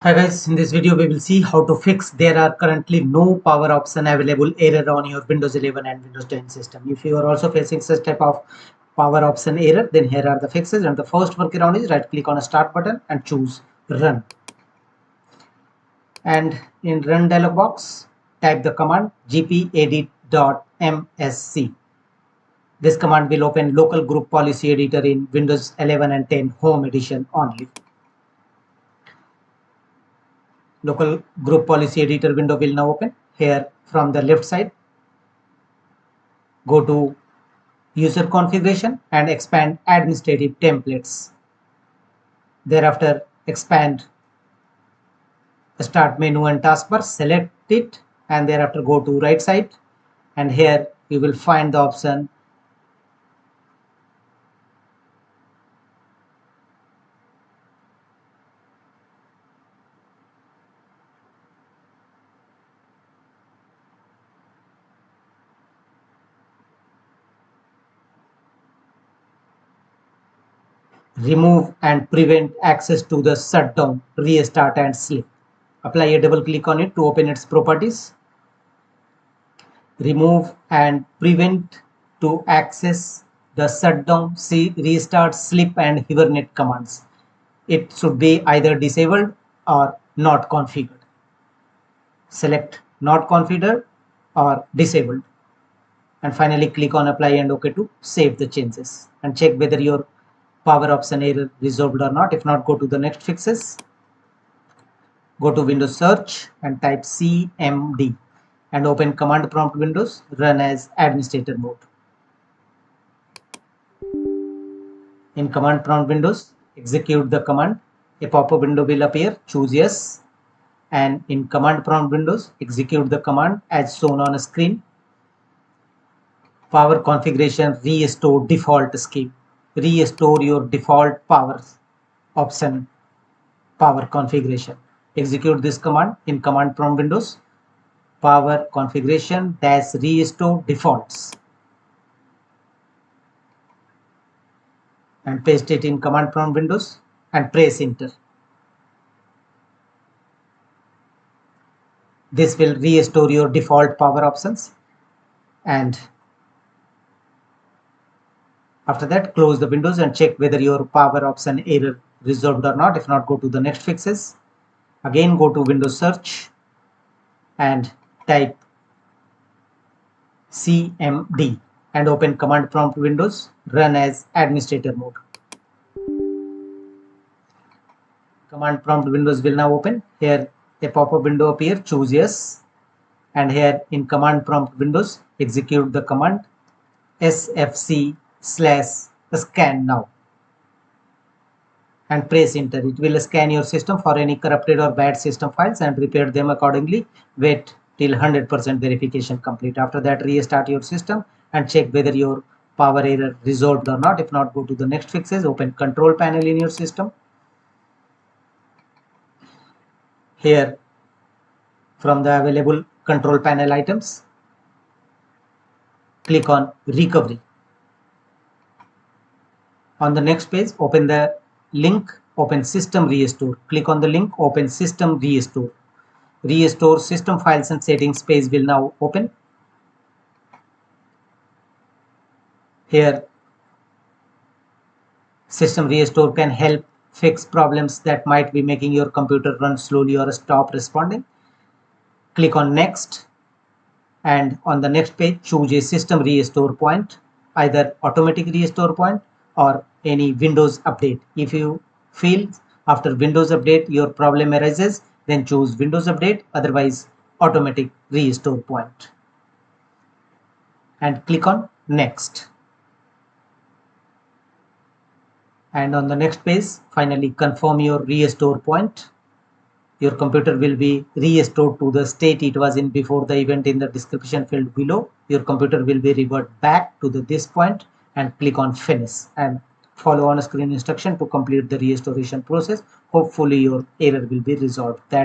Hi guys, in this video we will see how to fix there are currently no power option available error on your Windows 11 and Windows 10 system. If you are also facing such type of power option error, then here are the fixes. And the first workaround is right click on a start button and choose run. And in run dialog box, type the command gpedit.msc. This command will open local group policy editor in Windows 11 and 10 home edition only. Local group policy editor window will now open. Here from the left side, go to user configuration and expand administrative templates. Thereafter expand start menu and taskbar, select it, and thereafter go to right side, and here you will find the option remove and prevent access to the shutdown, restart and sleep. Apply a double click on it to open its properties. Remove and prevent to access the shutdown, restart, sleep and hibernate commands. It should be either disabled or not configured. Select not configured or disabled, and finally click on apply and OK to save the changes and check whether your power option error resolved or not. If not, go to the next fixes. Go to Windows search and type cmd and open command prompt windows, run as administrator mode. In command prompt windows, execute the command. A pop-up window will appear, choose yes, and in command prompt windows, execute the command as shown on a screen. Power configuration, restore default scheme. Restore your default power option power configuration. Execute this command in command prompt windows, power configuration dash restore defaults, and paste it in command prompt windows and press enter. This will restore your default power options, and after that close the windows and check whether your power option error resolved or not. If not, go to the next fixes. Again go to Windows search and type cmd and open command prompt windows, run as administrator mode. Command prompt windows will now open. Here a pop-up window appear, choose yes, and here in command prompt windows execute the command sfc/scan now and press enter. It will scan your system for any corrupted or bad system files and repair them accordingly. Wait till 100% verification complete. After that, restart your system and check whether your power error resolved or not. If not, go to the next fixes. Open control panel in your system. Here from the available control panel items, click on recovery. On the next page, open the link, open system restore. Click on the link, open system restore. Restore system files and settings page will now open. Here system restore can help fix problems that might be making your computer run slowly or stop responding. Click on next, and on the next page choose a system restore point, either automatic restore point or any Windows update. If you feel after Windows update your problem arises, then choose Windows update, otherwise automatic restore point, and click on next. And on the next page, finally confirm your restore point. Your computer will be restored to the state it was in before the event in the description field below. Your computer will be revert back to this point, and click on finish and follow on screen instruction to complete the restoration process. Hopefully your error will be resolved. That